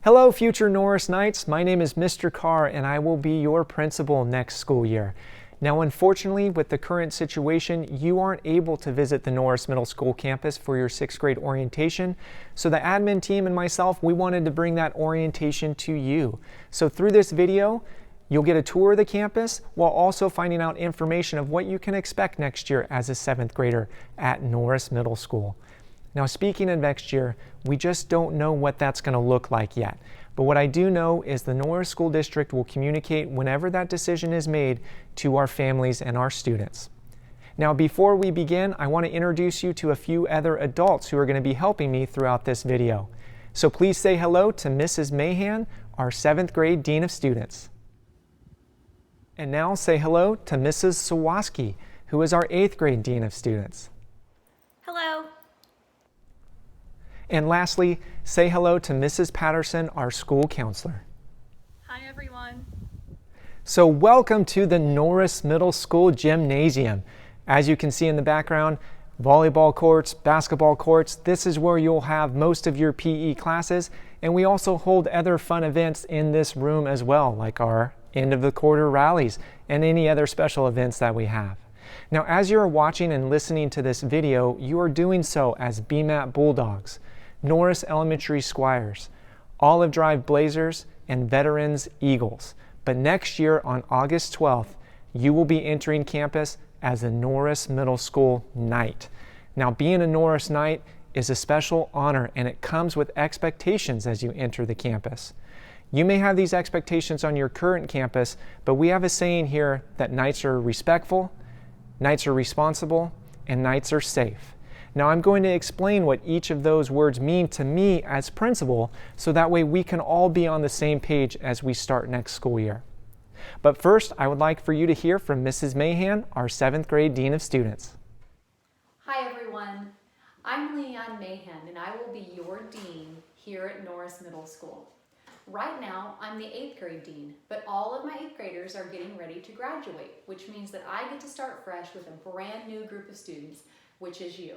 Hello, future Norris Knights. My name is Mr. Carr, and I will be your principal next school year. Now, unfortunately, with the current situation, you aren't able to visit the Norris Middle School campus for your 6th grade orientation. So the admin team and myself, we wanted to bring that orientation to you. So through this video, you'll get a tour of the campus while also finding out information of what you can expect next year as a 7th grader at Norris Middle School. Now, speaking of next year, we just don't know what that's going to look like yet. But what I do know is the Norris School District will communicate whenever that decision is made to our families and our students. Now, before we begin, I want to introduce you to a few other adults who are going to be helping me throughout this video. So please say hello to Mrs. Mahan, our 7th grade Dean of Students. And now say hello to Mrs. Sawaski, who is our 8th grade Dean of Students. Hello. And lastly, say hello to Mrs. Patterson, our school counselor. Hi, everyone. So welcome to the Norris Middle School Gymnasium. As you can see in the background, volleyball courts, basketball courts, this is where you'll have most of your PE classes. And we also hold other fun events in this room as well, like our end of the quarter rallies and any other special events that we have. Now, as you're watching and listening to this video, you are doing so as BMAT Bulldogs, Norris Elementary Squires, Olive Drive Blazers, and Veterans Eagles. But next year on August 12th, you will be entering campus as a Norris Middle School Knight. Now, being a Norris Knight is a special honor, and it comes with expectations as you enter the campus. You may have these expectations on your current campus, but we have a saying here that Knights are respectful, Knights are responsible, and Knights are safe. Now I'm going to explain what each of those words mean to me as principal, so that way we can all be on the same page as we start next school year. But first, I would like for you to hear from Mrs. Mahan, our 7th grade Dean of Students. Hi everyone, I'm Leanne Mahan and I will be your Dean here at Norris Middle School. Right now, I'm the 8th grade Dean, but all of my 8th graders are getting ready to graduate, which means that I get to start fresh with a brand new group of students, which is you.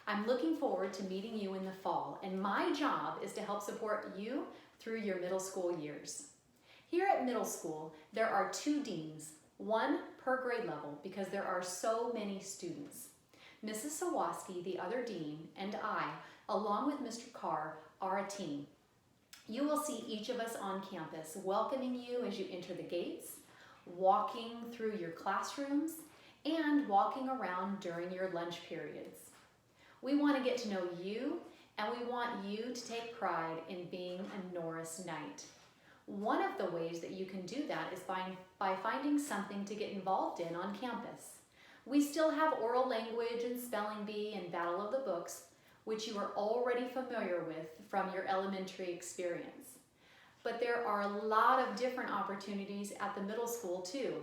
I'm looking forward to meeting you in the fall, and my job is to help support you through your middle school years. Here at middle school, there are 2 deans, 1 per grade level because there are so many students. Mrs. Sawaski, the other dean, and I, along with Mr. Carr, are a team. You will see each of us on campus welcoming you as you enter the gates, walking through your classrooms, and walking around during your lunch periods. We want to get to know you, and we want you to take pride in being a Norris Knight. One of the ways that you can do that is by finding something to get involved in on campus. We still have oral language and spelling bee and battle of the books, which you are already familiar with from your elementary experience. But there are a lot of different opportunities at the middle school too.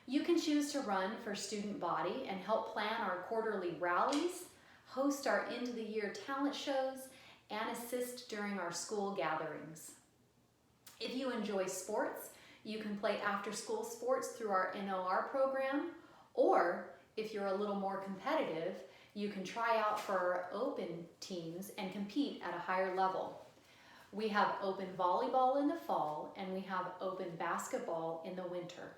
You can choose to run for student body and help plan our quarterly rallies, host our end of the year talent shows, and assist during our school gatherings. If you enjoy sports, you can play after school sports through our NOR program, or if you're a little more competitive, you can try out for our open teams and compete at a higher level. We have open volleyball in the fall, and we have open basketball in the winter.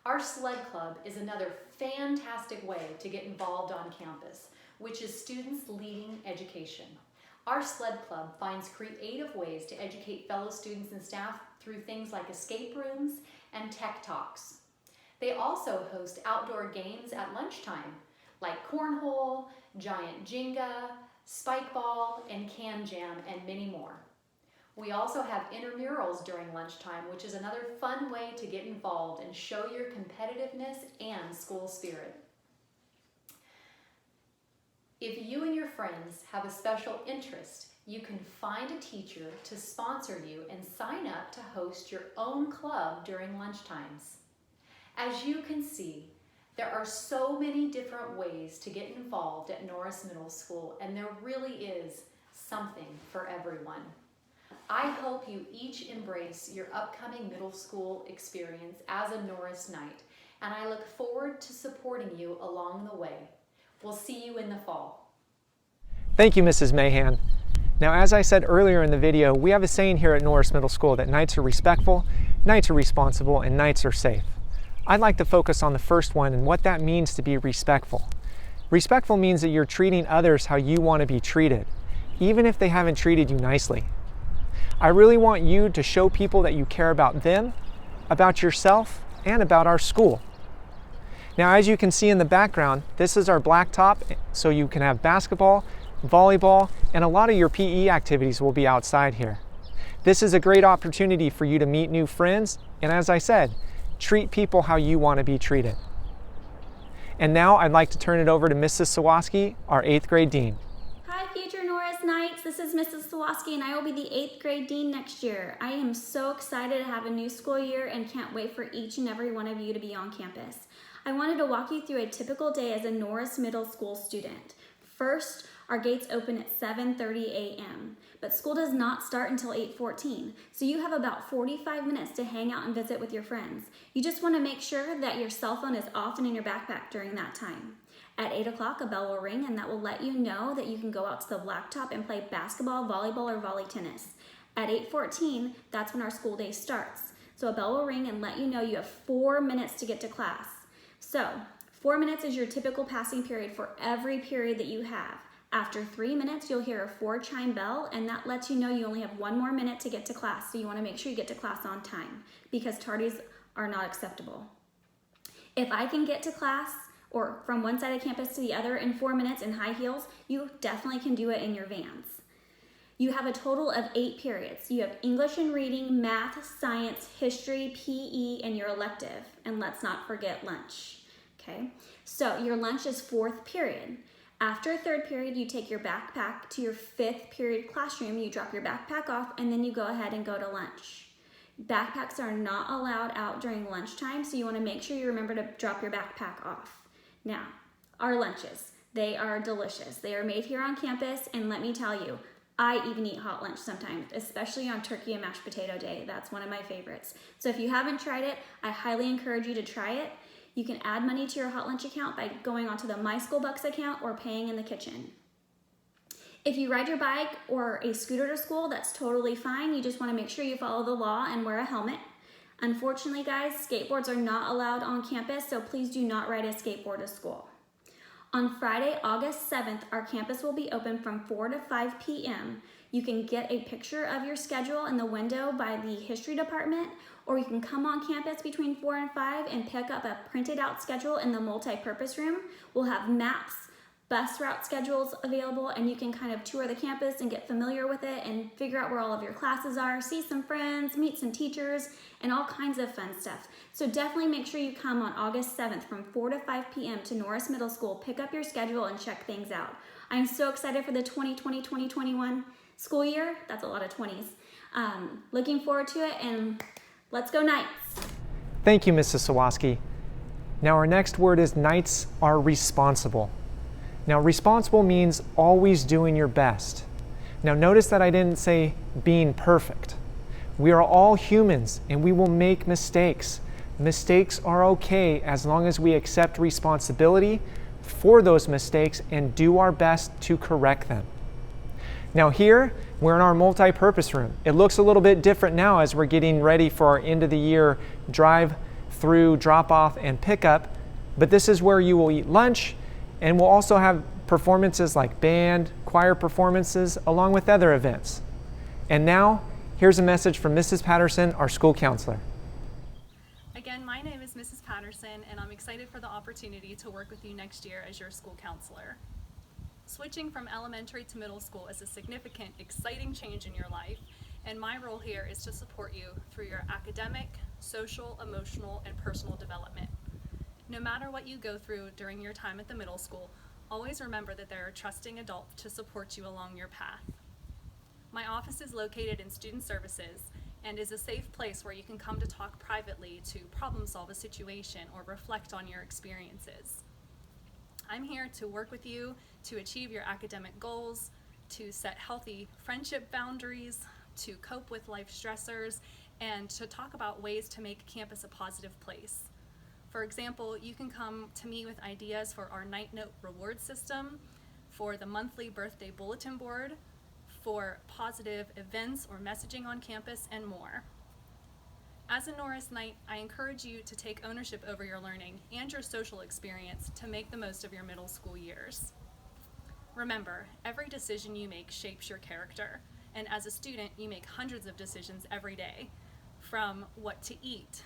Our sled club is another fantastic way to get involved on campus, which is students leading education. Our sled club finds creative ways to educate fellow students and staff through things like escape rooms and tech talks. They also host outdoor games at lunchtime, like cornhole, giant Jenga, spike ball, and can jam, and many more. We also have intramurals during lunchtime, which is another fun way to get involved and show your competitiveness and school spirit. If you and your friends have a special interest, you can find a teacher to sponsor you and sign up to host your own club during lunchtimes. As you can see, there are so many different ways to get involved at Norris Middle School, and there really is something for everyone. I hope you each embrace your upcoming middle school experience as a Norris Knight, and I look forward to supporting you along the way. We'll see you in the fall. Thank you, Mrs. Mahan. Now, as I said earlier in the video, we have a saying here at Norris Middle School that nights are respectful, nights are responsible, and nights are safe. I'd like to focus on the first one and what that means to be respectful. Respectful means that you're treating others how you want to be treated, even if they haven't treated you nicely. I really want you to show people that you care about them, about yourself, and about our school. Now, as you can see in the background, this is our blacktop, so you can have basketball, volleyball, and a lot of your PE activities will be outside here. This is a great opportunity for you to meet new friends, and as I said, treat people how you want to be treated. And now I'd like to turn it over to Mrs. Sawaski, our 8th grade dean. Hi, future Norris Knights. This is Mrs. Sawaski, and I will be the 8th grade dean next year. I am so excited to have a new school year and can't wait for each and every one of you to be on campus. I wanted to walk you through a typical day as a Norris Middle School student. First, our gates open at 7:30 a.m., but school does not start until 8:14, so you have about 45 minutes to hang out and visit with your friends. You just want to make sure that your cell phone is off and in your backpack during that time. At 8 o'clock, a bell will ring, and that will let you know that you can go out to the blacktop and play basketball, volleyball, or volley tennis. At 8:14, that's when our school day starts. So a bell will ring and let you know you have 4 minutes to get to class. So 4 minutes is your typical passing period for every period that you have. After 3 minutes, you'll hear a 4-chime bell, and that lets you know you only have 1 more minute to get to class. So you want to make sure you get to class on time because tardies are not acceptable. If I can get to class or from one side of campus to the other in 4 minutes in high heels, you definitely can do it in your Vans. You have a total of 8 periods. You have English and reading, math, science, history, PE, and your elective. And let's not forget lunch, okay? So your lunch is 4th period. After 3rd period, you take your backpack to your 5th period classroom, you drop your backpack off, and then you go ahead and go to lunch. Backpacks are not allowed out during lunchtime, so you want to make sure you remember to drop your backpack off. Now, our lunches, they are delicious. They are made here on campus, and let me tell you, I even eat hot lunch sometimes, especially on turkey and mashed potato day. That's one of my favorites. So if you haven't tried it, I highly encourage you to try it. You can add money to your hot lunch account by going onto the My School Bucks account or paying in the kitchen. If you ride your bike or a scooter to school, that's totally fine. You just want to make sure you follow the law and wear a helmet. Unfortunately, guys, skateboards are not allowed on campus, so please do not ride a skateboard to school. On Friday, August 7th, our campus will be open from 4 to 5 p.m. You can get a picture of your schedule in the window by the history department, or you can come on campus between 4 and 5 and pick up a printed out schedule in the multi-purpose room. We'll have maps, bus route schedules available, and you can kind of tour the campus and get familiar with it and figure out where all of your classes are, see some friends, meet some teachers, and all kinds of fun stuff. So definitely make sure you come on August 7th from 4 to 5 p.m. to Norris Middle School, pick up your schedule, and check things out. I'm so excited for the 2020-2021 school year. That's a lot of 20s. Looking forward to it, and let's go Knights. Thank you, Mrs. Sawaski. Now our next word is Knights are responsible. Now responsible means always doing your best. Now notice that I didn't say being perfect. We are all humans and we will make mistakes. Mistakes are okay as long as we accept responsibility for those mistakes and do our best to correct them. Now here, we're in our multi-purpose room. It looks a little bit different now as we're getting ready for our end of the year drive-through, drop-off, and pickup, but this is where you will eat lunch, and we'll also have performances like band, choir performances, along with other events. And now, here's a message from Mrs. Patterson, our school counselor. Again, my name is Mrs. Patterson, and I'm excited for the opportunity to work with you next year as your school counselor. Switching from elementary to middle school is a significant, exciting change in your life, and my role here is to support you through your academic, social, emotional, and personal development. No matter what you go through during your time at the middle school, always remember that there are trusting adults to support you along your path. My office is located in Student Services and is a safe place where you can come to talk privately to problem solve a situation or reflect on your experiences. I'm here to work with you to achieve your academic goals, to set healthy friendship boundaries, to cope with life stressors, and to talk about ways to make campus a positive place. For example, you can come to me with ideas for our night note reward system, for the monthly birthday bulletin board, for positive events or messaging on campus, and more. As a Norris Knight, I encourage you to take ownership over your learning and your social experience to make the most of your middle school years. Remember, every decision you make shapes your character, and as a student, you make hundreds of decisions every day, from what to eat,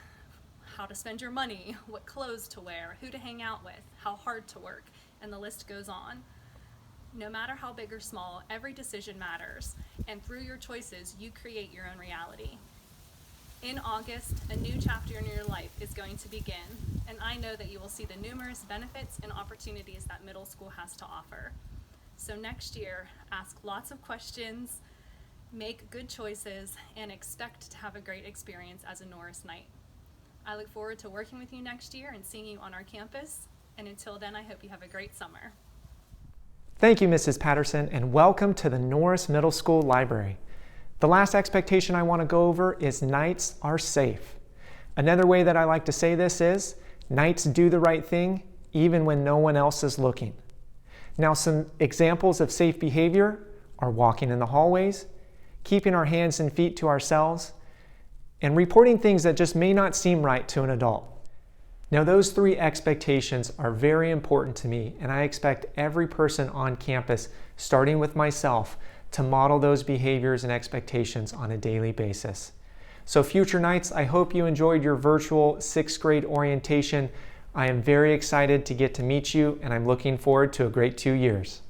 how to spend your money, what clothes to wear, who to hang out with, how hard to work, and the list goes on. No matter how big or small, every decision matters, and through your choices, you create your own reality. In August, a new chapter in your life is going to begin, and I know that you will see the numerous benefits and opportunities that middle school has to offer. So next year, ask lots of questions, make good choices, and expect to have a great experience as a Norris Knight. I look forward to working with you next year and seeing you on our campus, and until then, I hope you have a great summer. Thank you, Mrs. Patterson, and welcome to the Norris Middle School Library. The last expectation I want to go over is Knights are safe. Another way that I like to say this is, Knights do the right thing even when no one else is looking. Now, some examples of safe behavior are walking in the hallways, keeping our hands and feet to ourselves, and reporting things that just may not seem right to an adult. Now, those three expectations are very important to me, and I expect every person on campus, starting with myself, to model those behaviors and expectations on a daily basis. So future Knights, I hope you enjoyed your virtual 6th grade orientation. I am very excited to get to meet you, and I'm looking forward to a great 2 years.